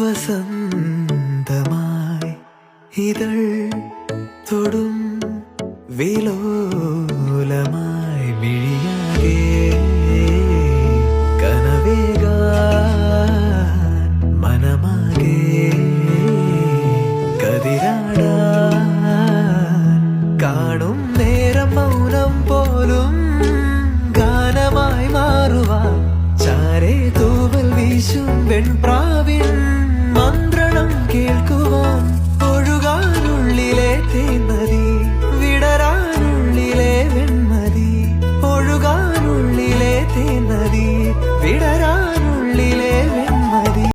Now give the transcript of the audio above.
വസന്തമായി ഇതൾ തൊടും വിലോലമായി മിഴിയാകെ കനവേകാൻ മനമാകെ കതിരാടാൻ കാണും നേരം മൗനം പോലും ഗാനമായി മാറുവാൻ ചാരേ തൂവൽ വീശും വെൺപ്രാവിൻ